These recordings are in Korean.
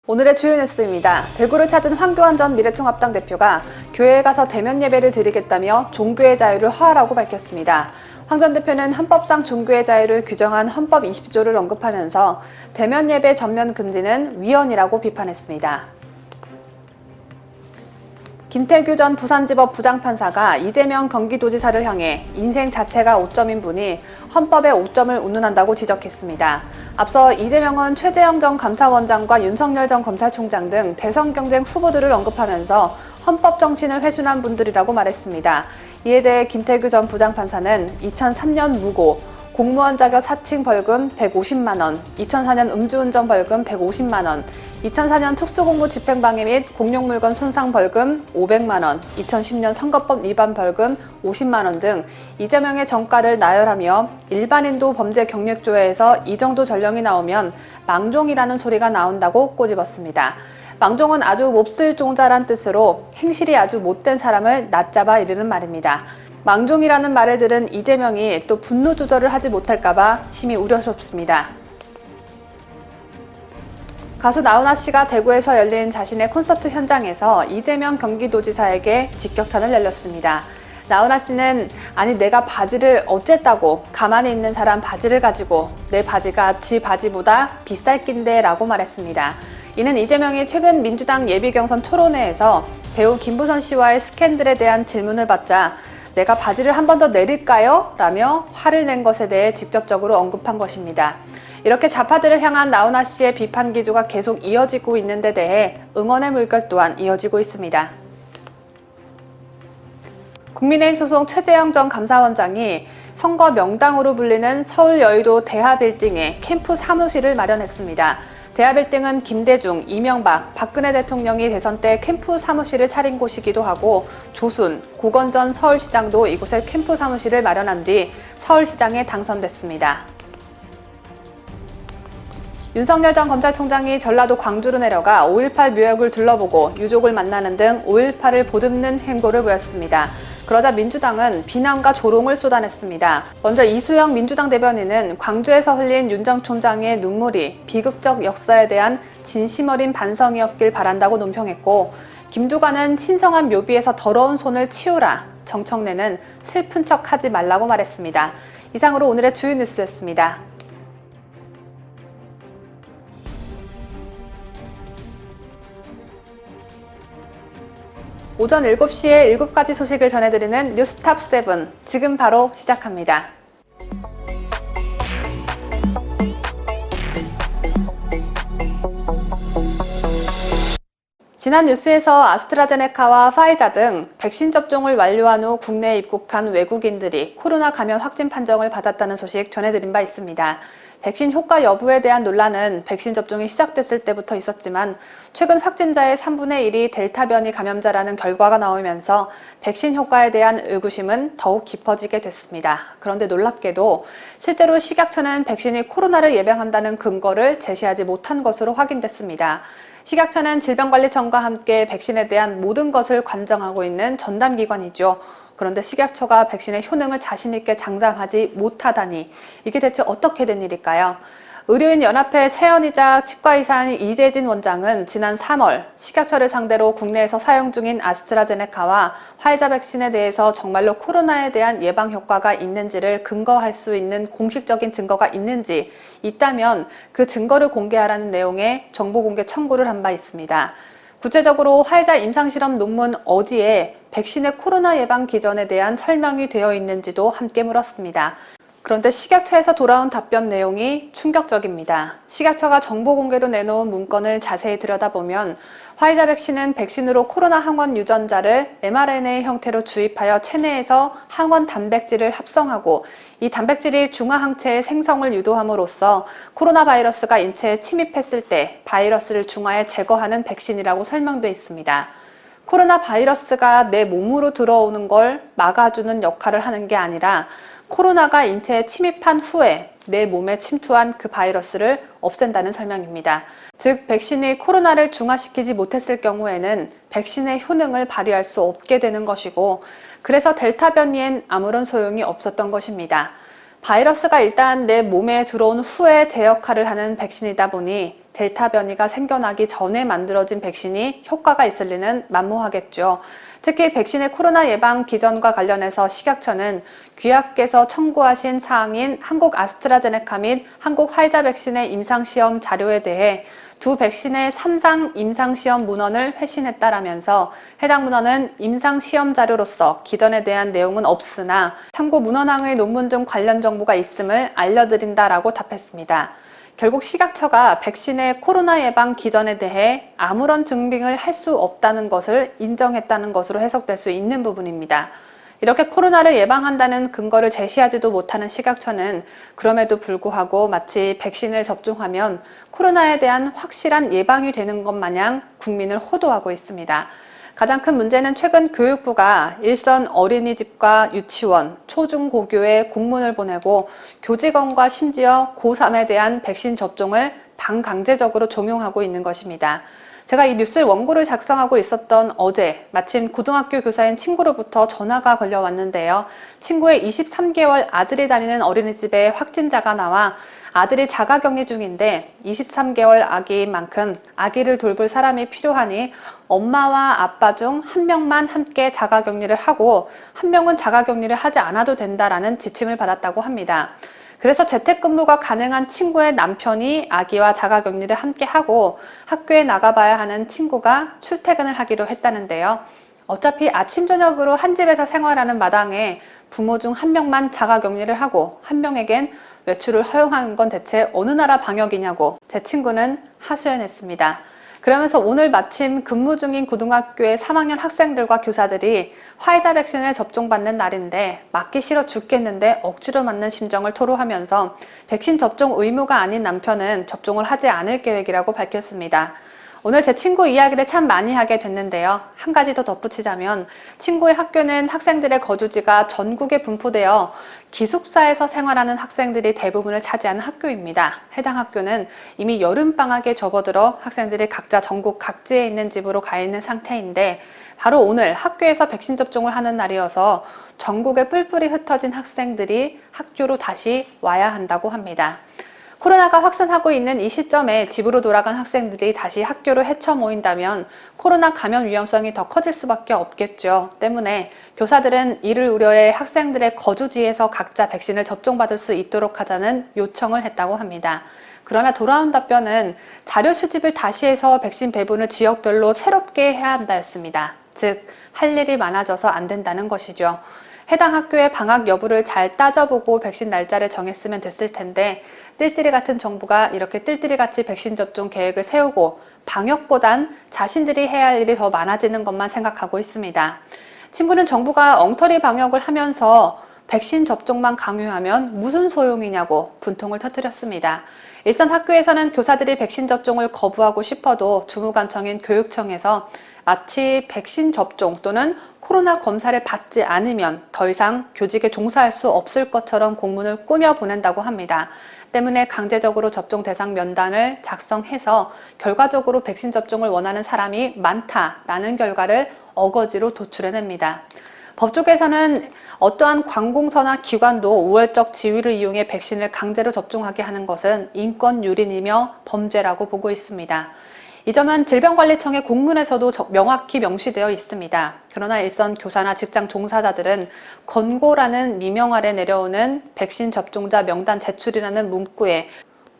오늘의 주요 뉴스입니다. 대구를 찾은 황교안 전 미래통합당 대표가 교회에 가서 대면 예배를 드리겠다며 종교의 자유를 허하라고 밝혔습니다. 황 전 대표는 헌법상 종교의 자유를 규정한 헌법 20조를 언급하면서 대면 예배 전면 금지는 위헌이라고 비판했습니다. 김태규 전 부산지법 부장판사가 이재명 경기도지사를 향해 인생 자체가 5점인 분이 헌법에 5점을 운운한다고 지적했습니다. 앞서 이재명은 최재형 전 감사원장과 윤석열 전 검찰총장 등 대선 경쟁 후보들을 언급하면서 헌법 정신을 훼손한 분들이라고 말했습니다. 이에 대해 김태규 전 부장판사는 2003년 무고, 공무원 자격 사칭 벌금 150만 원, 2004년 음주운전 벌금 150만 원, 2004년 특수공무 집행방해 및 공용물건 손상 벌금 500만 원, 2010년 선거법 위반 벌금 50만 원 등 이재명의 정가를 나열하며 일반인도 범죄 경력조회에서 이 정도 전령이 나오면 망종이라는 소리가 나온다고 꼬집었습니다. 망종은 아주 몹쓸 종자란 뜻으로 행실이 아주 못된 사람을 낮잡아 이르는 말입니다. 망종이라는 말을 들은 이재명이 또 분노 조절을 하지 못할까봐 심히 우려스럽습니다. 가수 나훈아 씨가 대구에서 열린 자신의 콘서트 현장에서 이재명 경기도지사에게 직격탄을 날렸습니다. 나훈아 씨는 아니 내가 바지를 어쨌다고 가만히 있는 사람 바지를 가지고 내 바지가 지 바지보다 비쌀 낀데 라고 말했습니다. 이는 이재명이 최근 민주당 예비경선 토론회에서 배우 김부선 씨와의 스캔들에 대한 질문을 받자 내가 바지를 한 번 더 내릴까요? 라며 화를 낸 것에 대해 직접적으로 언급한 것입니다. 이렇게 좌파들을 향한 나훈아 씨의 비판 기조가 계속 이어지고 있는 데 대해 응원의 물결 또한 이어지고 있습니다. 국민의힘 소속 최재형 전 감사원장이 선거 명당으로 불리는 서울 여의도 대하빌딩에 캠프 사무실을 마련했습니다. 대하빌딩은 김대중, 이명박, 박근혜 대통령이 대선 때 캠프 사무실을 차린 곳이기도 하고 조순, 고건 전 서울시장도 이곳에 캠프 사무실을 마련한 뒤 서울시장에 당선됐습니다. 윤석열 전 검찰총장이 전라도 광주로 내려가 5.18 묘역을 둘러보고 유족을 만나는 등 5.18을 보듬는 행보를 보였습니다. 그러자 민주당은 비난과 조롱을 쏟아냈습니다. 먼저 이수영 민주당 대변인은 광주에서 흘린 윤 전 총장의 눈물이 비극적 역사에 대한 진심 어린 반성이었길 바란다고 논평했고, 김두관은 신성한 묘비에서 더러운 손을 치우라, 정청래는 슬픈 척 하지 말라고 말했습니다. 이상으로 오늘의 주요 뉴스였습니다. 오전 7시에 7가지 소식을 전해드리는 뉴스탑 7, 지금 바로 시작합니다. 지난 뉴스에서 아스트라제네카와 파이자 등 백신 접종을 완료한 후 국내에 입국한 외국인들이 코로나 감염 확진 판정을 받았다는 소식 전해드린 바 있습니다. 백신 효과 여부에 대한 논란은 백신 접종이 시작됐을 때부터 있었지만 최근 확진자의 3분의 1이 델타 변이 감염자라는 결과가 나오면서 백신 효과에 대한 의구심은 더욱 깊어지게 됐습니다. 그런데 놀랍게도 실제로 식약처는 백신이 코로나를 예방한다는 근거를 제시하지 못한 것으로 확인됐습니다. 식약처는 질병관리청과 함께 백신에 대한 모든 것을 관정하고 있는 전담기관이죠. 그런데 식약처가 백신의 효능을 자신있게 장담하지 못하다니 이게 대체 어떻게 된 일일까요? 의료인연합회 최연이자 치과의사인 이재진 원장은 지난 3월 식약처를 상대로 국내에서 사용 중인 아스트라제네카와 화이자 백신에 대해서 정말로 코로나에 대한 예방 효과가 있는지를 근거할 수 있는 공식적인 증거가 있는지 있다면 그 증거를 공개하라는 내용의 정보 공개 청구를 한 바 있습니다. 구체적으로 화이자 임상실험 논문 어디에 백신의 코로나 예방 기전에 대한 설명이 되어 있는지도 함께 물었습니다. 그런데 식약처에서 돌아온 답변 내용이 충격적입니다. 식약처가 정보 공개로 내놓은 문건을 자세히 들여다보면 화이자 백신은 백신으로 코로나 항원 유전자를 mRNA 형태로 주입하여 체내에서 항원 단백질을 합성하고 이 단백질이 중화항체의 생성을 유도함으로써 코로나 바이러스가 인체에 침입했을 때 바이러스를 중화에 제거하는 백신이라고 설명되어 있습니다. 코로나 바이러스가 내 몸으로 들어오는 걸 막아주는 역할을 하는 게 아니라 코로나가 인체에 침입한 후에 내 몸에 침투한 그 바이러스를 없앤다는 설명입니다. 즉, 백신이 코로나를 중화시키지 못했을 경우에는 백신의 효능을 발휘할 수 없게 되는 것이고, 그래서 델타 변이엔 아무런 소용이 없었던 것입니다. 바이러스가 일단 내 몸에 들어온 후에 제 역할을 하는 백신이다 보니 델타 변이가 생겨나기 전에 만들어진 백신이 효과가 있을 리는 만무하겠죠. 특히 백신의 코로나 예방 기전과 관련해서 식약처는 귀하께서 청구하신 사항인 한국 아스트라제네카 및 한국 화이자 백신의 임상시험 자료에 대해 두 백신의 3상 임상시험 문헌을 회신했다라면서 해당 문헌은 임상시험 자료로서 기전에 대한 내용은 없으나 참고 문헌항의 논문 등 관련 정보가 있음을 알려드린다라고 답했습니다. 결국 식약처가 백신의 코로나 예방 기전에 대해 아무런 증빙을 할 수 없다는 것을 인정했다는 것으로 해석될 수 있는 부분입니다. 이렇게 코로나를 예방한다는 근거를 제시하지도 못하는 식약처는 그럼에도 불구하고 마치 백신을 접종하면 코로나에 대한 확실한 예방이 되는 것 마냥 국민을 호도하고 있습니다. 가장 큰 문제는 최근 교육부가 일선 어린이집과 유치원, 초중고교에 공문을 보내고 교직원과 심지어 고3에 대한 백신 접종을 반강제적으로 종용하고 있는 것입니다. 제가 이 뉴스를 원고를 작성하고 있었던 어제 마침 고등학교 교사인 친구로부터 전화가 걸려왔는데요. 친구의 23개월 아들이 다니는 어린이집에 확진자가 나와 아들이 자가격리 중인데 23개월 아기인 만큼 아기를 돌볼 사람이 필요하니 엄마와 아빠 중 한 명만 함께 자가격리를 하고 한 명은 자가격리를 하지 않아도 된다라는 지침을 받았다고 합니다. 그래서 재택근무가 가능한 친구의 남편이 아기와 자가격리를 함께 하고 학교에 나가봐야 하는 친구가 출퇴근을 하기로 했다는데요. 어차피 아침 저녁으로 한 집에서 생활하는 마당에 부모 중 한 명만 자가격리를 하고 한 명에겐 외출을 허용하는 건 대체 어느 나라 방역이냐고 제 친구는 하소연했습니다. 그러면서 오늘 마침 근무 중인 고등학교의 3학년 학생들과 교사들이 화이자 백신을 접종받는 날인데 맞기 싫어 죽겠는데 억지로 맞는 심정을 토로하면서 백신 접종 의무가 아닌 남편은 접종을 하지 않을 계획이라고 밝혔습니다. 오늘 제 친구 이야기를 참 많이 하게 됐는데요. 한 가지 더 덧붙이자면 친구의 학교는 학생들의 거주지가 전국에 분포되어 기숙사에서 생활하는 학생들이 대부분을 차지하는 학교입니다. 해당 학교는 이미 여름방학에 접어들어 학생들이 각자 전국 각지에 있는 집으로 가 있는 상태인데 바로 오늘 학교에서 백신 접종을 하는 날이어서 전국에 뿔뿔이 흩어진 학생들이 학교로 다시 와야 한다고 합니다. 코로나가 확산하고 있는 이 시점에 집으로 돌아간 학생들이 다시 학교로 헤쳐 모인다면 코로나 감염 위험성이 더 커질 수밖에 없겠죠. 때문에 교사들은 이를 우려해 학생들의 거주지에서 각자 백신을 접종받을 수 있도록 하자는 요청을 했다고 합니다. 그러나 돌아온 답변은 자료 수집을 다시 해서 백신 배분을 지역별로 새롭게 해야 한다였습니다. 즉, 할 일이 많아져서 안 된다는 것이죠. 해당 학교의 방학 여부를 잘 따져보고 백신 날짜를 정했으면 됐을 텐데 뜰뜰이 같은 정부가 이렇게 뜰뜰이같이 백신 접종 계획을 세우고 방역보단 자신들이 해야 할 일이 더 많아지는 것만 생각하고 있습니다. 친구는 정부가 엉터리 방역을 하면서 백신 접종만 강요하면 무슨 소용이냐고 분통을 터뜨렸습니다. 일선 학교에서는 교사들이 백신 접종을 거부하고 싶어도 주무관청인 교육청에서 마치 백신 접종 또는 코로나 검사를 받지 않으면 더 이상 교직에 종사할 수 없을 것처럼 공문을 꾸며 보낸다고 합니다. 때문에 강제적으로 접종 대상 명단을 작성해서 결과적으로 백신 접종을 원하는 사람이 많다라는 결과를 어거지로 도출해냅니다. 법조계에서는 어떠한 관공서나 기관도 우월적 지위를 이용해 백신을 강제로 접종하게 하는 것은 인권 유린이며 범죄라고 보고 있습니다. 이 점은 질병관리청의 공문에서도 명확히 명시되어 있습니다. 그러나 일선 교사나 직장 종사자들은 권고라는 미명 아래 내려오는 백신 접종자 명단 제출이라는 문구에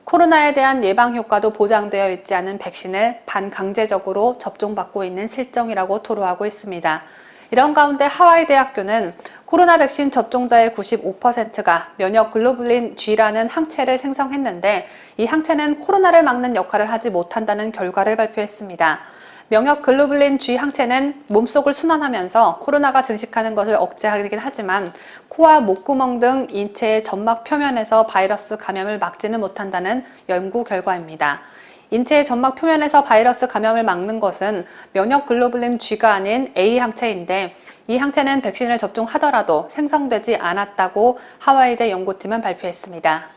코로나에 대한 예방 효과도 보장되어 있지 않은 백신을 반강제적으로 접종받고 있는 실정이라고 토로하고 있습니다. 이런 가운데 하와이 대학교는 코로나 백신 접종자의 95%가 면역 글로불린 G라는 항체를 생성했는데 이 항체는 코로나를 막는 역할을 하지 못한다는 결과를 발표했습니다. 면역 글로불린 G 항체는 몸속을 순환하면서 코로나가 증식하는 것을 억제하긴 하지만 코와 목구멍 등 인체의 점막 표면에서 바이러스 감염을 막지는 못한다는 연구 결과입니다. 인체의 점막 표면에서 바이러스 감염을 막는 것은 면역 글로불린 G가 아닌 A 항체인데 이 항체는 백신을 접종하더라도 생성되지 않았다고 하와이대 연구팀은 발표했습니다.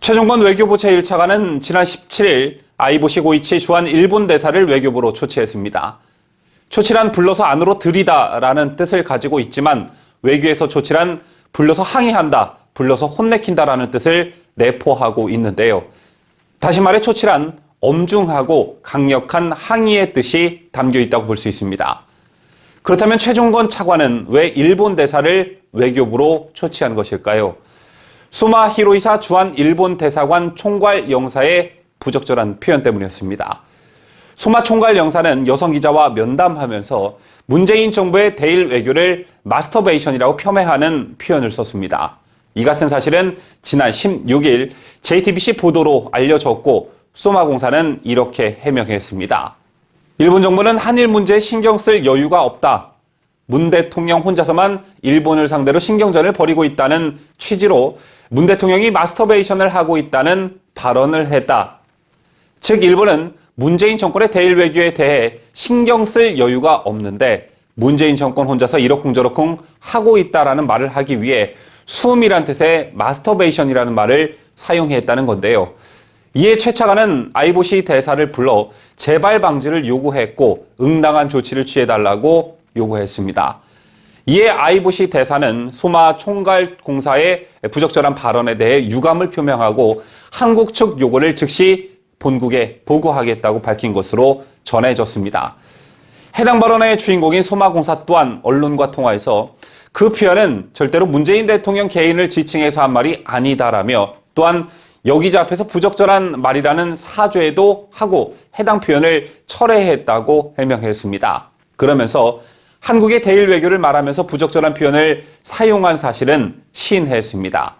최종건 외교부 제1차관은 지난 17일 아이보시 고이치 주한 일본 대사를 외교부로 초치했습니다. 초치란 불러서 안으로 들이다라는 뜻을 가지고 있지만 외교에서 조치란 불러서 항의한다, 불러서 혼내킨다라는 뜻을 내포하고 있는데요. 다시 말해 조치란 엄중하고 강력한 항의의 뜻이 담겨 있다고 볼 수 있습니다. 그렇다면 최종건 차관은 왜 일본 대사를 외교부로 초치한 것일까요? 소마 히로이사 주한 일본 대사관 총괄 영사의 부적절한 표현 때문이었습니다. 소마 총괄 영사는 여성 기자와 면담하면서 문재인 정부의 대일 외교를 마스터베이션이라고 폄훼하는 표현을 썼습니다. 이 같은 사실은 지난 16일 JTBC 보도로 알려졌고 소마공사는 이렇게 해명했습니다. 일본 정부는 한일 문제에 신경 쓸 여유가 없다. 문 대통령 혼자서만 일본을 상대로 신경전을 벌이고 있다는 취지로 문 대통령이 마스터베이션을 하고 있다는 발언을 했다. 즉 일본은 문재인 정권의 대일 외교에 대해 신경 쓸 여유가 없는데 문재인 정권 혼자서 이러쿵저러쿵 하고 있다라는 말을 하기 위해 수음이란 뜻의 마스터베이션이라는 말을 사용했다는 건데요. 이에 최 차관은 아이보시 대사를 불러 재발 방지를 요구했고 응당한 조치를 취해달라고 요구했습니다. 이에 아이보시 대사는 소마 총괄공사의 부적절한 발언에 대해 유감을 표명하고 한국 측 요구를 즉시 본국에 보고하겠다고 밝힌 것으로 전해졌습니다. 해당 발언의 주인공인 소마공사 또한 언론과 통화에서 그 표현은 절대로 문재인 대통령 개인을 지칭해서 한 말이 아니다라며 또한 여기자 앞에서 부적절한 말이라는 사죄도 하고 해당 표현을 철회했다고 해명했습니다. 그러면서 한국의 대일 외교를 말하면서 부적절한 표현을 사용한 사실은 시인했습니다.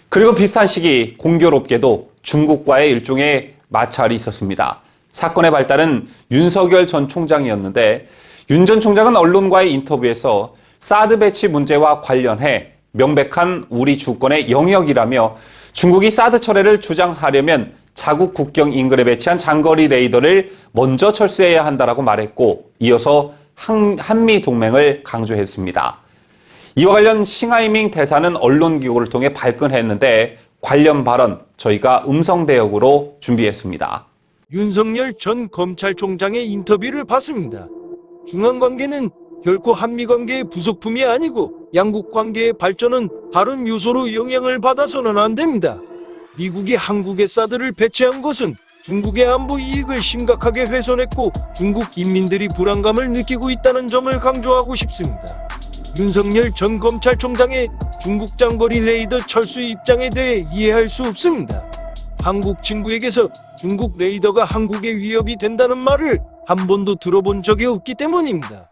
그리고 비슷한 시기 공교롭게도 중국과의 일종의 마찰이 있었습니다. 사건의 발단은 윤석열 전 총장이었는데 윤 전 총장은 언론과의 인터뷰에서 사드 배치 문제와 관련해 명백한 우리 주권의 영역이라며 중국이 사드 철회를 주장하려면 자국 국경 인근에 배치한 장거리 레이더를 먼저 철수해야 한다라고 말했고 이어서 한미 동맹을 강조했습니다. 이와 관련 싱하이밍 대사는 언론기고를 통해 발끈했는데 관련 발언 저희가 음성 대역으로 준비했습니다. 윤석열 전 검찰총장의 인터뷰를 봤습니다. 중한관계는 결코 한미관계의 부속품이 아니고 양국 관계의 발전은 다른 요소로 영향을 받아서는 안 됩니다. 미국이 한국에 사드를 배치한 것은 중국의 안보 이익을 심각하게 훼손했고 중국 인민들이 불안감을 느끼고 있다는 점을 강조하고 싶습니다. 윤석열 전 검찰총장의 중국 장거리 레이더 철수 입장에 대해 이해할 수 없습니다. 한국 친구에게서 중국 레이더가 한국에 위협이 된다는 말을 한 번도 들어본 적이 없기 때문입니다.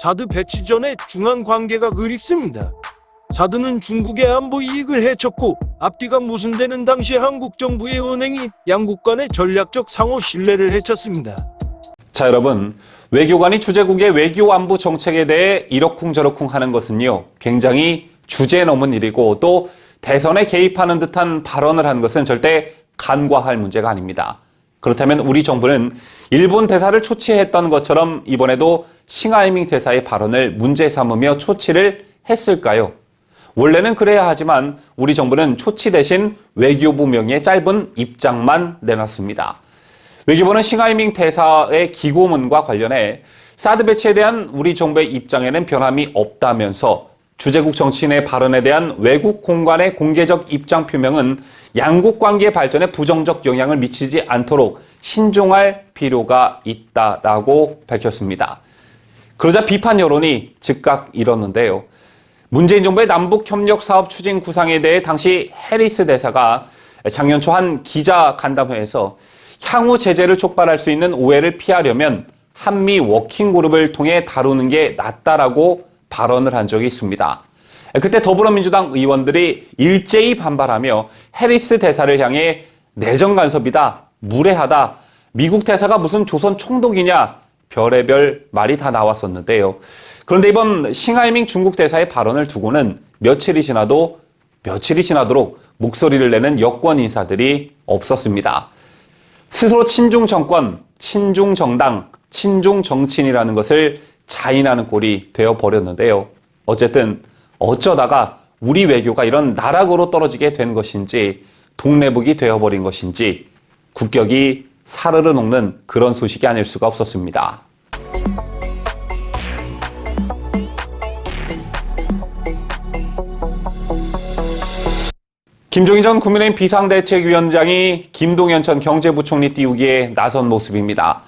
사드 배치 전에 중한 관계가 그립습니다. 사드는 중국의 안보 이익을 해쳤고 앞뒤가 모순되는 당시 한국 정부의 언행이 양국 간의 전략적 상호 신뢰를 해쳤습니다. 자 여러분, 외교관이 주재국의 외교 안보 정책에 대해 이러쿵저러쿵 하는 것은요 굉장히 주제 넘은 일이고 또 대선에 개입하는 듯한 발언을 하는 것은 절대 간과할 문제가 아닙니다. 그렇다면 우리 정부는 일본 대사를 초치했던 것처럼 이번에도 싱하이밍 대사의 발언을 문제 삼으며 초치를 했을까요? 원래는 그래야 하지만 우리 정부는 초치 대신 외교부 명의의 짧은 입장만 내놨습니다. 외교부는 싱하이밍 대사의 기고문과 관련해 사드 배치에 대한 우리 정부의 입장에는 변함이 없다면서 주재국 정치인의 발언에 대한 외국 공관의 공개적 입장 표명은 양국 관계 발전에 부정적 영향을 미치지 않도록 신중할 필요가 있다라고 밝혔습니다. 그러자 비판 여론이 즉각 일었는데요. 문재인 정부의 남북협력사업 추진 구상에 대해 당시 해리스 대사가 작년 초 한 기자 간담회에서 향후 제재를 촉발할 수 있는 오해를 피하려면 한미 워킹그룹을 통해 다루는 게 낫다라고 발언을 한 적이 있습니다. 그때 더불어민주당 의원들이 일제히 반발하며 해리스 대사를 향해 내정 간섭이다, 무례하다, 미국 대사가 무슨 조선 총독이냐 별의별 말이 다 나왔었는데요. 그런데 이번 싱하이밍 중국 대사의 발언을 두고는 며칠이 지나도록 목소리를 내는 여권 인사들이 없었습니다. 스스로 친중 정권, 친중 정당, 친중 정치인이라는 것을 자인하는 꼴이 되어버렸는데요. 어쨌든 어쩌다가 우리 외교가 이런 나락으로 떨어지게 된 것인지 동네북이 되어버린 것인지 국격이 사르르 녹는 그런 소식이 아닐 수가 없었습니다. 김종인 전 국민의힘 비상대책위원장이 김동연 전 경제부총리 띄우기에 나선 모습입니다.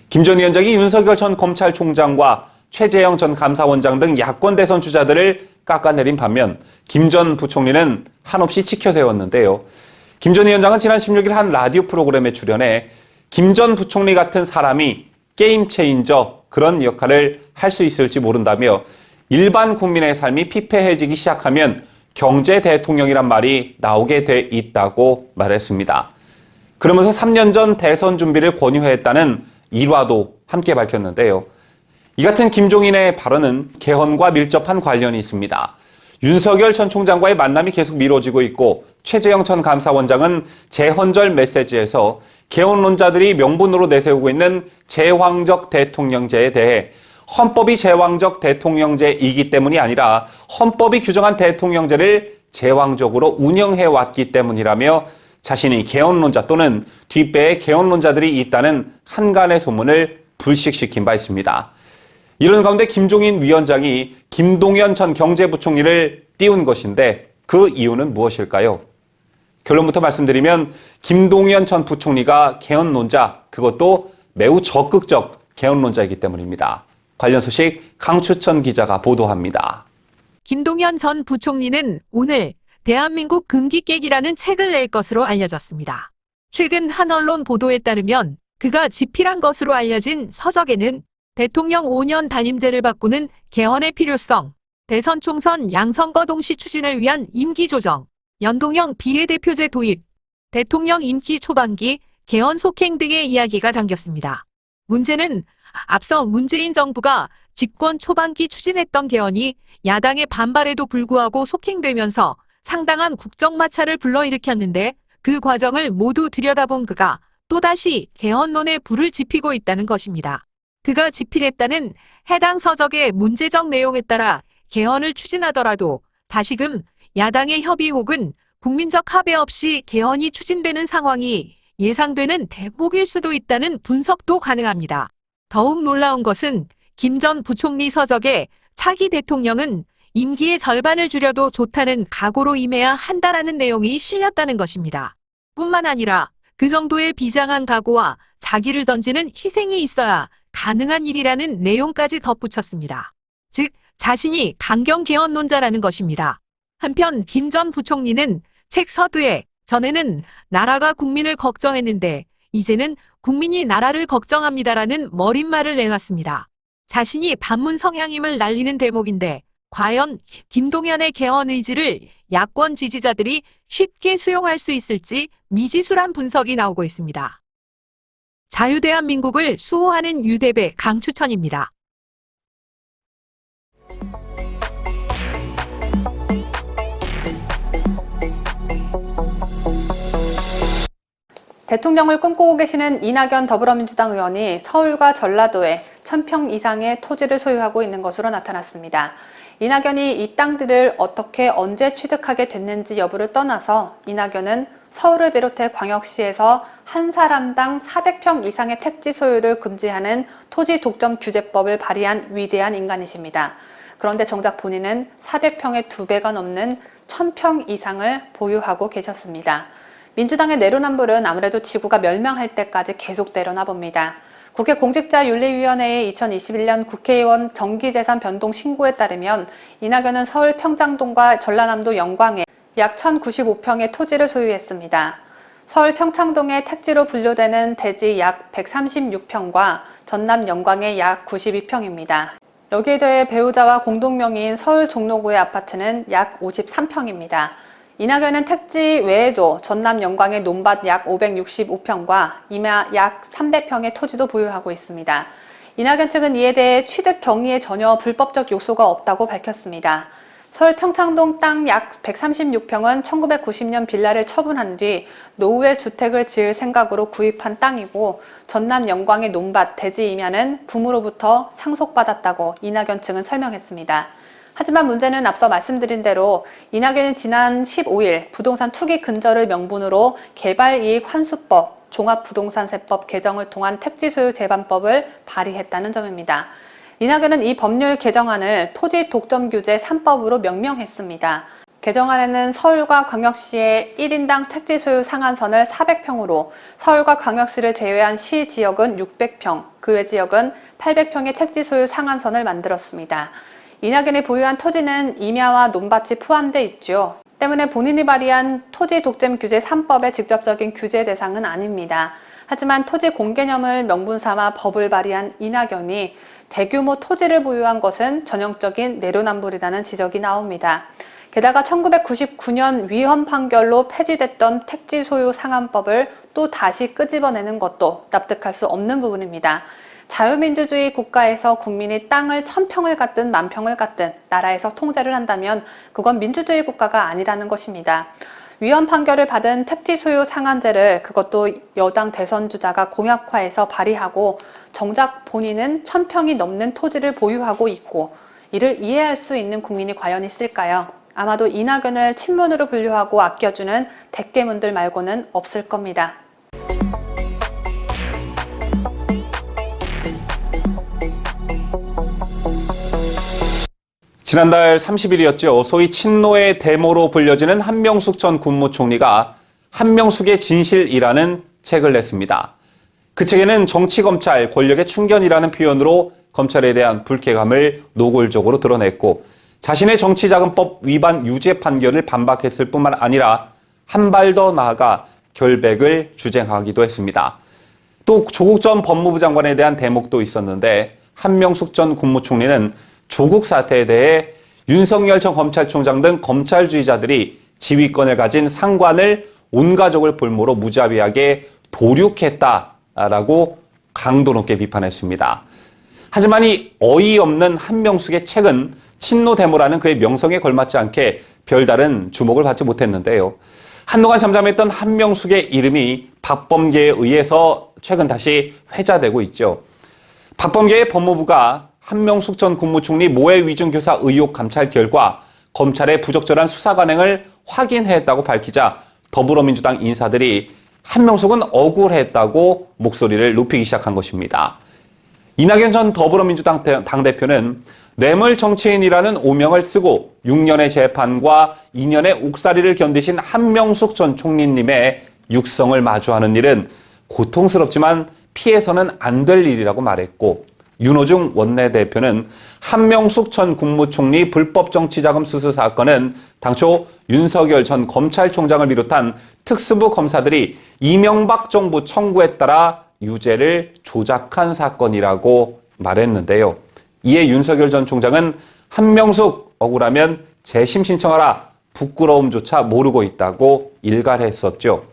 김 전 위원장이 윤석열 전 검찰총장과 최재형 전 감사원장 등 야권 대선 주자들을 깎아내린 반면 김 전 부총리는 한없이 지켜세웠는데요. 김 전 위원장은 지난 16일 한 라디오 프로그램에 출연해 김 전 부총리 같은 사람이 게임 체인저 그런 역할을 할 수 있을지 모른다며 일반 국민의 삶이 피폐해지기 시작하면 경제 대통령이란 말이 나오게 돼 있다고 말했습니다. 그러면서 3년 전 대선 준비를 권유했다는 일화도 함께 밝혔는데요. 이 같은 김종인의 발언은 개헌과 밀접한 관련이 있습니다. 윤석열 전 총장과의 만남이 계속 미뤄지고 있고 최재형 전 감사원장은 재헌절 메시지에서 개헌론자들이 명분으로 내세우고 있는 제왕적 대통령제에 대해 헌법이 제왕적 대통령제이기 때문이 아니라 헌법이 규정한 대통령제를 제왕적으로 운영해왔기 때문이라며 자신이 개헌론자 또는 뒷배에 개헌론자들이 있다는 한간의 소문을 불식시킨 바 있습니다. 이런 가운데 김종인 위원장이 김동연 전 경제부총리를 띄운 것인데 그 이유는 무엇일까요? 결론부터 말씀드리면 김동연 전 부총리가 개헌론자, 그것도 매우 적극적 개헌론자이기 때문입니다. 관련 소식 강추천 기자가 보도합니다. 김동연 전 부총리는 오늘 대한민국 금기 깨기라는 책을 낼 것으로 알려졌습니다. 최근 한 언론 보도에 따르면 그가 집필한 것으로 알려진 서적에는 대통령 5년 단임제를 바꾸는 개헌의 필요성, 대선 총선 양선거 동시 추진을 위한 임기 조정, 연동형 비례대표제 도입, 대통령 임기 초반기 개헌 속행 등의 이야기가 담겼습니다. 문제는 앞서 문재인 정부가 집권 초반기 추진했던 개헌이 야당의 반발에도 불구하고 속행되면서 상당한 국정마찰을 불러일으켰는데 그 과정을 모두 들여다본 그가 또다시 개헌론에 불을 지피고 있다는 것입니다. 그가 집필했다는 해당 서적의 문제적 내용에 따라 개헌을 추진하더라도 다시금 야당의 협의 혹은 국민적 합의 없이 개헌이 추진되는 상황이 예상되는 대목일 수도 있다는 분석도 가능합니다. 더욱 놀라운 것은 김 전 부총리 서적에 차기 대통령은 임기의 절반을 줄여도 좋다는 각오로 임해야 한다라는 내용이 실렸다는 것입니다. 뿐만 아니라 그 정도의 비장한 각오와 자기를 던지는 희생이 있어야 가능한 일이라는 내용까지 덧붙였습니다. 즉, 자신이 강경 개헌론자라는 것입니다. 한편 김 전 부총리는 책 서두에 전에는 나라가 국민을 걱정했는데 이제는 국민이 나라를 걱정합니다라는 머릿말을 내놨습니다. 자신이 반문 성향임을 날리는 대목인데 과연 김동연의 개헌 의지를 야권 지지자들이 쉽게 수용할 수 있을지 미지수란 분석이 나오고 있습니다. 자유대한민국을 수호하는 유대배 강추천입니다. 대통령을 꿈꾸고 계시는 이낙연 더불어민주당 의원이 서울과 전라도에 1000평 이상의 토지를 소유하고 있는 것으로 나타났습니다. 이낙연이 이 땅들을 어떻게 언제 취득하게 됐는지 여부를 떠나서 이낙연은 서울을 비롯해 광역시에서 한 사람당 400평 이상의 택지 소유를 금지하는 토지 독점 규제법을 발의한 위대한 인간이십니다. 그런데 정작 본인은 400평의 2배가 넘는 1000평 이상을 보유하고 계셨습니다. 민주당의 내로남불은 아무래도 지구가 멸망할 때까지 계속되려나 봅니다. 국회 공직자윤리위원회의 2021년 국회의원 정기재산 변동 신고에 따르면 이낙연은 서울 평창동과 전라남도 영광에 약 1095평의 토지를 소유했습니다. 서울 평창동의 택지로 분류되는 대지 약 136평과 전남 영광의 약 92평입니다. 여기에 더해 배우자와 공동명의인 서울 종로구의 아파트는 약 53평입니다. 이낙연은 택지 외에도 전남 영광의 논밭 약 565평과 임야 약 300평의 토지도 보유하고 있습니다. 이낙연 측은 이에 대해 취득 경위에 전혀 불법적 요소가 없다고 밝혔습니다. 서울 평창동 땅 약 136평은 1990년 빌라를 처분한 뒤 노후에 주택을 지을 생각으로 구입한 땅이고 전남 영광의 논밭 대지 임야는 부모로부터 상속받았다고 이낙연 측은 설명했습니다. 하지만 문제는 앞서 말씀드린 대로 이낙연이 지난 15일 부동산 투기 근절을 명분으로 개발이익환수법, 종합부동산세법 개정을 통한 택지소유 제반법을 발의했다는 점입니다. 이낙연은 이 법률 개정안을 토지 독점 규제 3법으로 명명했습니다. 개정안에는 서울과 광역시의 1인당 택지 소유 상한선을 400평으로 서울과 광역시를 제외한 시 지역은 600평, 그 외 지역은 800평의 택지 소유 상한선을 만들었습니다. 이낙연이 보유한 토지는 임야와 논밭이 포함돼 있죠. 때문에 본인이 발의한 토지 독점 규제 3법의 직접적인 규제 대상은 아닙니다. 하지만 토지 공개념을 명분 삼아 법을 발의한 이낙연이 대규모 토지를 보유한 것은 전형적인 내로남불이라는 지적이 나옵니다. 게다가 1999년 위헌 판결로 폐지됐던 택지 소유 상한법을 또 다시 끄집어내는 것도 납득할 수 없는 부분입니다. 자유민주주의 국가에서 국민이 땅을 1000평을 갖든 10,000평을 갖든 나라에서 통제를 한다면 그건 민주주의 국가가 아니라는 것입니다. 위헌 판결을 받은 택지 소유 상한제를 그것도 여당 대선 주자가 공약화해서 발의하고 정작 본인은 1000평이 넘는 토지를 보유하고 있고 이를 이해할 수 있는 국민이 과연 있을까요? 아마도 이낙연을 친문으로 분류하고 아껴주는 대깨문들 말고는 없을 겁니다. 지난달 30일이었죠. 소위 친노의 데모로 불려지는 한명숙 전 국무총리가 한명숙의 진실이라는 책을 냈습니다. 그 책에는 정치검찰, 권력의 충견이라는 표현으로 검찰에 대한 불쾌감을 노골적으로 드러냈고 자신의 정치자금법 위반 유죄 판결을 반박했을 뿐만 아니라 한 발 더 나아가 결백을 주장하기도 했습니다. 또 조국 전 법무부 장관에 대한 대목도 있었는데 한명숙 전 국무총리는 조국 사태에 대해 윤석열 전 검찰총장 등 검찰주의자들이 지휘권을 가진 상관을 온 가족을 볼모로 무자비하게 도륙했다라고 강도 높게 비판했습니다. 하지만 이 어이없는 한명숙의 책은 친노 데모라는 그의 명성에 걸맞지 않게 별다른 주목을 받지 못했는데요. 한동안 잠잠했던 한명숙의 이름이 박범계에 의해서 최근 다시 회자되고 있죠. 박범계의 법무부가 한명숙 전 국무총리 모해 위증 교사 의혹 감찰 결과 검찰의 부적절한 수사 관행을 확인했다고 밝히자 더불어민주당 인사들이 한명숙은 억울했다고 목소리를 높이기 시작한 것입니다. 이낙연 전 더불어민주당 당대표는 뇌물 정치인이라는 오명을 쓰고 6년의 재판과 2년의 옥살이를 견디신 한명숙 전 총리님의 육성을 마주하는 일은 고통스럽지만 피해서는 안 될 일이라고 말했고 윤호중 원내대표는 한명숙 전 국무총리 불법 정치자금 수수 사건은 당초 윤석열 전 검찰총장을 비롯한 특수부 검사들이 이명박 정부 청구에 따라 유죄를 조작한 사건이라고 말했는데요. 이에 윤석열 전 총장은 한명숙 억울하면 재심 신청하라 부끄러움조차 모르고 있다고 일갈했었죠.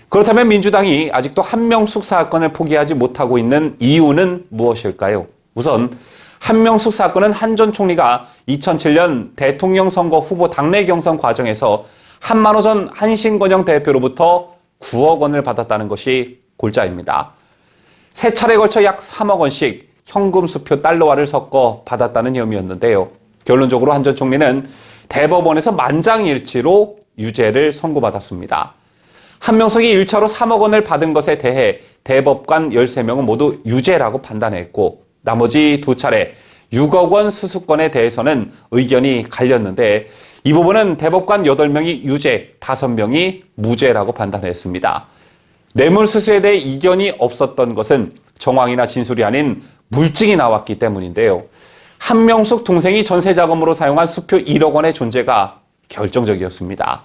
그렇다면 민주당이 아직도 한명숙 사건을 포기하지 못하고 있는 이유는 무엇일까요? 우선 한명숙 사건은 한 전 총리가 2007년 대통령 선거 후보 당내 경선 과정에서 한만호 전 한신건영 대표로부터 9억 원을 받았다는 것이 골자입니다. 세 차례에 걸쳐 약 3억 원씩 현금 수표 달러화를 섞어 받았다는 혐의였는데요. 결론적으로 한 전 총리는 대법원에서 만장일치로 유죄를 선고받았습니다. 한명숙이 1차로 3억 원을 받은 것에 대해 대법관 13명은 모두 유죄라고 판단했고 나머지 두 차례 6억 원 수수권에 대해서는 의견이 갈렸는데 이 부분은 대법관 8명이 유죄, 5명이 무죄라고 판단했습니다. 뇌물수수에 대해 이견이 없었던 것은 정황이나 진술이 아닌 물증이 나왔기 때문인데요. 한명숙 동생이 전세자금으로 사용한 수표 1억 원의 존재가 결정적이었습니다.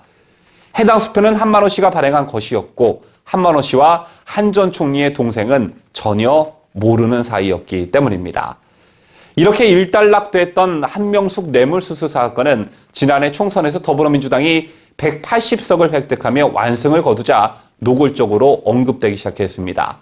해당 수표는 한만호 씨가 발행한 것이었고 한만호 씨와 한 전 총리의 동생은 전혀 모르는 사이였기 때문입니다. 이렇게 일단락됐던 한명숙 뇌물수수 사건은 지난해 총선에서 더불어민주당이 180석을 획득하며 완승을 거두자 노골적으로 언급되기 시작했습니다.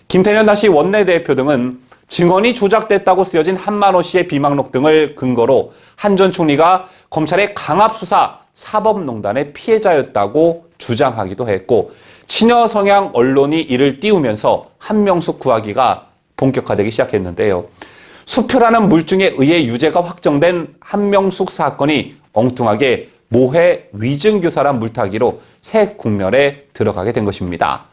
김태년 당시 원내대표 등은 증언이 조작됐다고 쓰여진 한만호 씨의 비망록 등을 근거로 한 전 총리가 검찰의 강압수사 사법농단의 피해자였다고 주장하기도 했고 친여 성향 언론이 이를 띄우면서 한명숙 구하기가 본격화되기 시작했는데요. 수표라는 물증에 의해 유죄가 확정된 한명숙 사건이 엉뚱하게 모해 위증교사란 물타기로 새 국면에 들어가게 된 것입니다.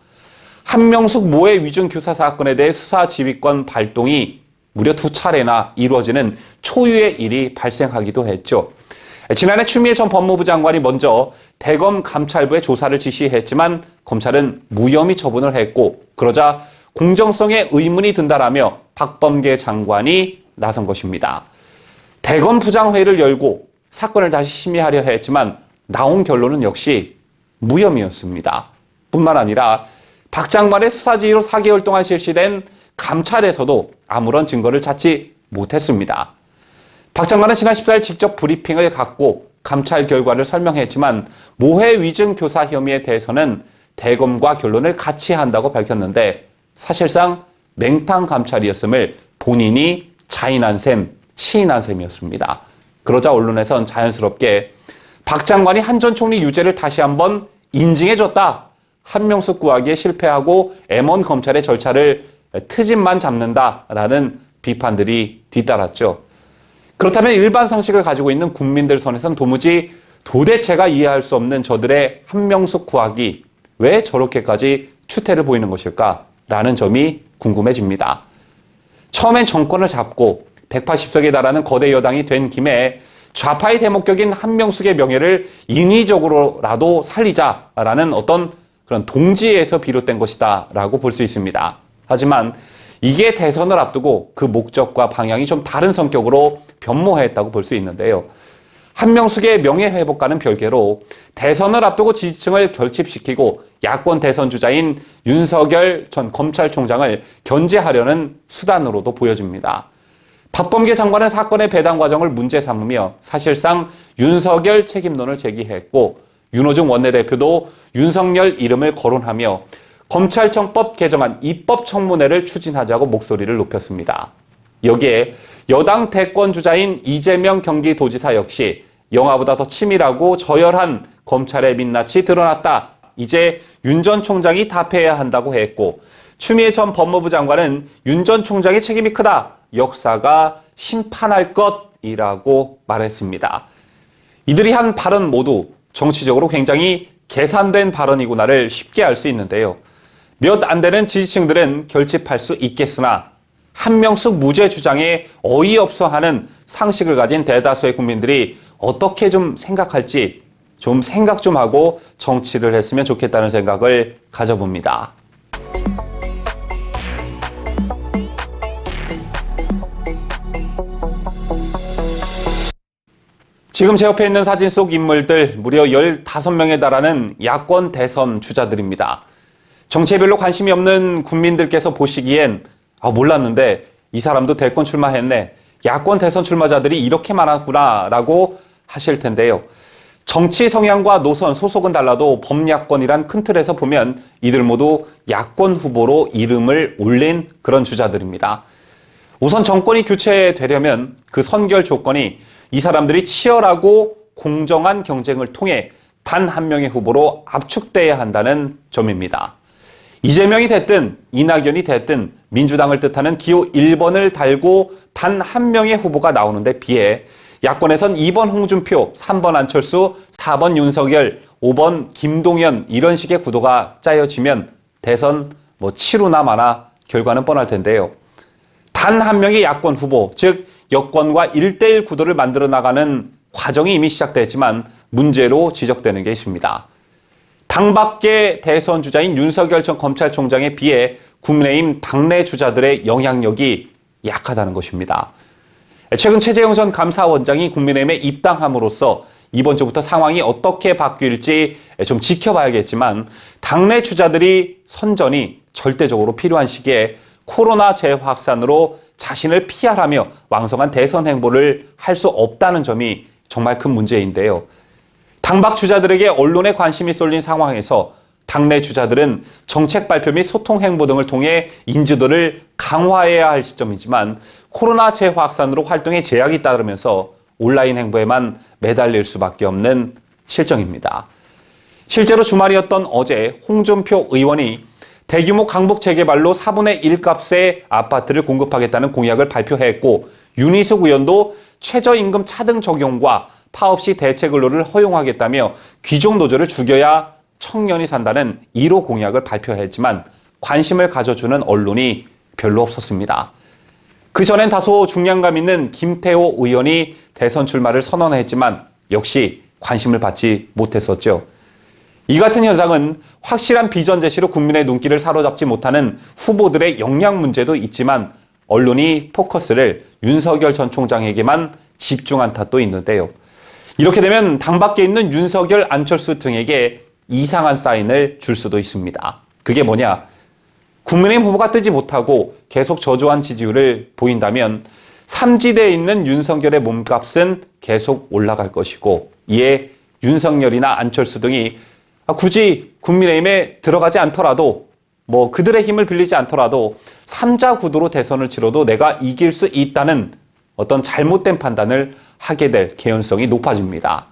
한명숙 모해 위증교사 사건에 대해 수사 지휘권 발동이 무려 2차례나 이루어지는 초유의 일이 발생하기도 했죠. 지난해 추미애 전 법무부 장관이 먼저 대검 감찰부에 조사를 지시했지만 검찰은 무혐의 처분을 했고, 그러자 공정성에 의문이 든다라며 박범계 장관이 나선 것입니다. 대검 부장회의를 열고 사건을 다시 심의하려 했지만 나온 결론은 역시 무혐의였습니다. 뿐만 아니라 박 장관의 수사지휘로 4개월 동안 실시된 감찰에서도 아무런 증거를 찾지 못했습니다. 박 장관은 지난 14일 직접 브리핑을 갖고 감찰 결과를 설명했지만 모해 위증 교사 혐의에 대해서는 대검과 결론을 같이 한다고 밝혔는데 사실상 맹탕 감찰이었음을 본인이 자인한 셈, 시인한 셈이었습니다. 그러자 언론에선 자연스럽게 박 장관이 한 전 총리 유죄를 다시 한번 인증해줬다. 한명숙 구하기에 실패하고 M1 검찰의 절차를 트집만 잡는다라는 비판들이 뒤따랐죠. 그렇다면 일반 상식을 가지고 있는 국민들 선에선 도대체가 이해할 수 없는 저들의 한명숙 구하기, 왜 저렇게까지 추태를 보이는 것일까라는 점이 궁금해집니다. 처음엔 정권을 잡고 180석에 달하는 거대 여당이 된 김에 좌파의 대목격인 한명숙의 명예를 인위적으로라도 살리자라는 어떤 그런 동지에서 비롯된 것이다라고 볼 수 있습니다. 하지만 이게 대선을 앞두고 그 목적과 방향이 좀 다른 성격으로 변모했다고 볼 수 있는데요. 한명숙의 명예회복과는 별개로 대선을 앞두고 지지층을 결집시키고 야권 대선 주자인 윤석열 전 검찰총장을 견제하려는 수단으로도 보여집니다. 박범계 장관은 사건의 배당 과정을 문제 삼으며 사실상 윤석열 책임론을 제기했고, 윤호중 원내대표도 윤석열 이름을 거론하며 검찰청법 개정안 입법 청문회를 추진하자고 목소리를 높였습니다. 여기에 여당 대권 주자인 이재명 경기도지사 역시 영화보다 더 치밀하고 저열한 검찰의 민낯이 드러났다. 이제 윤 전 총장이 답해야 한다고 했고, 추미애 전 법무부 장관은 윤 전 총장의 책임이 크다. 역사가 심판할 것이라고 말했습니다. 이들이 한 발언 모두 정치적으로 굉장히 계산된 발언이구나를 쉽게 알 수 있는데요. 몇 안 되는 지지층들은 결집할 수 있겠으나 한명숙 무죄 주장에 어이없어 하는 상식을 가진 대다수의 국민들이 어떻게 좀 생각할지 좀 생각 좀 하고 정치를 했으면 좋겠다는 생각을 가져봅니다. 지금 제 옆에 있는 사진 속 인물들 무려 15명에 달하는 야권 대선 주자들입니다. 정치에 별로 관심이 없는 국민들께서 보시기엔 몰랐는데 이 사람도 대권 출마했네. 야권 대선 출마자들이 이렇게 많았구나 라고 하실 텐데요. 정치 성향과 노선, 소속은 달라도 범야권이란 큰 틀에서 보면 이들 모두 야권 후보로 이름을 올린 그런 주자들입니다. 우선 정권이 교체되려면 그 선결 조건이 이 사람들이 치열하고 공정한 경쟁을 통해 단 한 명의 후보로 압축돼야 한다는 점입니다. 이재명이 됐든 이낙연이 됐든 민주당을 뜻하는 기호 1번을 달고 단 한 명의 후보가 나오는데 비해 야권에선 2번 홍준표, 3번 안철수, 4번 윤석열, 5번 김동연 이런 식의 구도가 짜여지면 대선 치루나 마나 결과는 뻔할 텐데요. 단 한 명의 야권 후보, 즉 여권과 1대1 구도를 만들어 나가는 과정이 이미 시작됐지만 문제로 지적되는 게 있습니다. 당 밖의 대선 주자인 윤석열 전 검찰총장에 비해 국민의힘 당내 주자들의 영향력이 약하다는 것입니다. 최근 최재형 전 감사원장이 국민의힘에 입당함으로써 이번 주부터 상황이 어떻게 바뀔지 좀 지켜봐야겠지만 당내 주자들이 선전이 절대적으로 필요한 시기에 코로나 재확산으로 자신을 피하라며 왕성한 대선 행보를 할 수 없다는 점이 정말 큰 문제인데요. 당박 주자들에게 언론의 관심이 쏠린 상황에서 당내 주자들은 정책 발표 및 소통 행보 등을 통해 인지도를 강화해야 할 시점이지만 코로나 재확산으로 활동에 제약이 따르면서 온라인 행보에만 매달릴 수밖에 없는 실정입니다. 실제로 주말이었던 어제 홍준표 의원이 대규모 강북 재개발로 4분의 1 값의 아파트를 공급하겠다는 공약을 발표했고, 윤희숙 의원도 최저임금 차등 적용과 파업 시 대체 근로를 허용하겠다며 귀족 노조를 죽여야 청년이 산다는 1호 공약을 발표했지만 관심을 가져주는 언론이 별로 없었습니다. 그 전엔 다소 중량감 있는 김태호 의원이 대선 출마를 선언했지만 역시 관심을 받지 못했었죠. 이 같은 현상은 확실한 비전 제시로 국민의 눈길을 사로잡지 못하는 후보들의 역량 문제도 있지만 언론이 포커스를 윤석열 전 총장에게만 집중한 탓도 있는데요. 이렇게 되면 당 밖에 있는 윤석열, 안철수 등에게 이상한 사인을 줄 수도 있습니다. 그게 뭐냐? 국민의힘 후보가 뜨지 못하고 계속 저조한 지지율을 보인다면 삼지대에 있는 윤석열의 몸값은 계속 올라갈 것이고 이에 윤석열이나 안철수 등이 굳이 국민의힘에 들어가지 않더라도 그들의 힘을 빌리지 않더라도 3자 구도로 대선을 치러도 내가 이길 수 있다는 어떤 잘못된 판단을 하게 될 개연성이 높아집니다.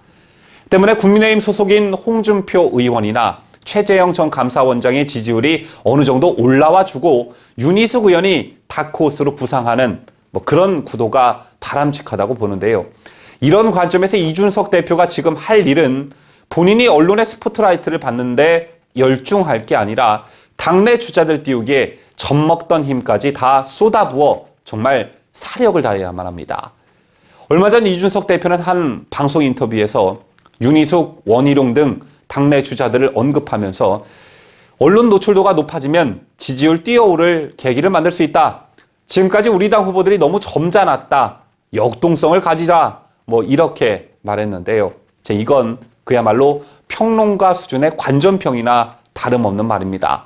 때문에 국민의힘 소속인 홍준표 의원이나 최재형 전 감사원장의 지지율이 어느 정도 올라와 주고 윤희숙 의원이 다크호스로 부상하는 그런 구도가 바람직하다고 보는데요. 이런 관점에서 이준석 대표가 지금 할 일은 본인이 언론의 스포트라이트를 받는데 열중할 게 아니라 당내 주자들 띄우기에 젖먹던 힘까지 다 쏟아부어 정말 사력을 다해야만 합니다. 얼마 전 이준석 대표는 한 방송 인터뷰에서 윤희숙, 원희룡 등 당내 주자들을 언급하면서 언론 노출도가 높아지면 지지율 뛰어오를 계기를 만들 수 있다. 지금까지 우리 당 후보들이 너무 점잖았다. 역동성을 가지자. 이렇게 말했는데요. 이건 그야말로 평론가 수준의 관전평이나 다름없는 말입니다.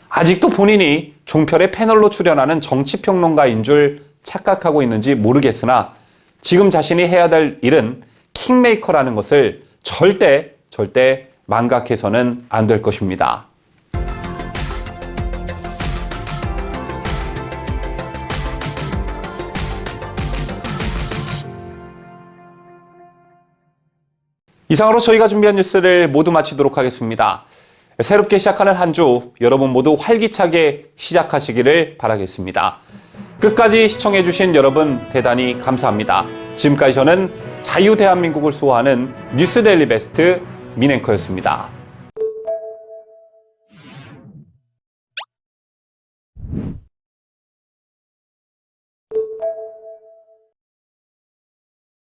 아직도 본인이 종편의 패널로 출연하는 정치평론가인 줄 착각하고 있는지 모르겠으나 지금 자신이 해야 될 일은 킹메이커라는 것을 절대 망각해서는 안 될 것입니다. 이상으로 저희가 준비한 뉴스를 모두 마치도록 하겠습니다. 새롭게 시작하는 한 주 여러분 모두 활기차게 시작하시기를 바라겠습니다. 끝까지 시청해주신 여러분 대단히 감사합니다. 지금까지 저는 자유대한민국을 수호하는 뉴스데일리 베스트 민앵커였습니다.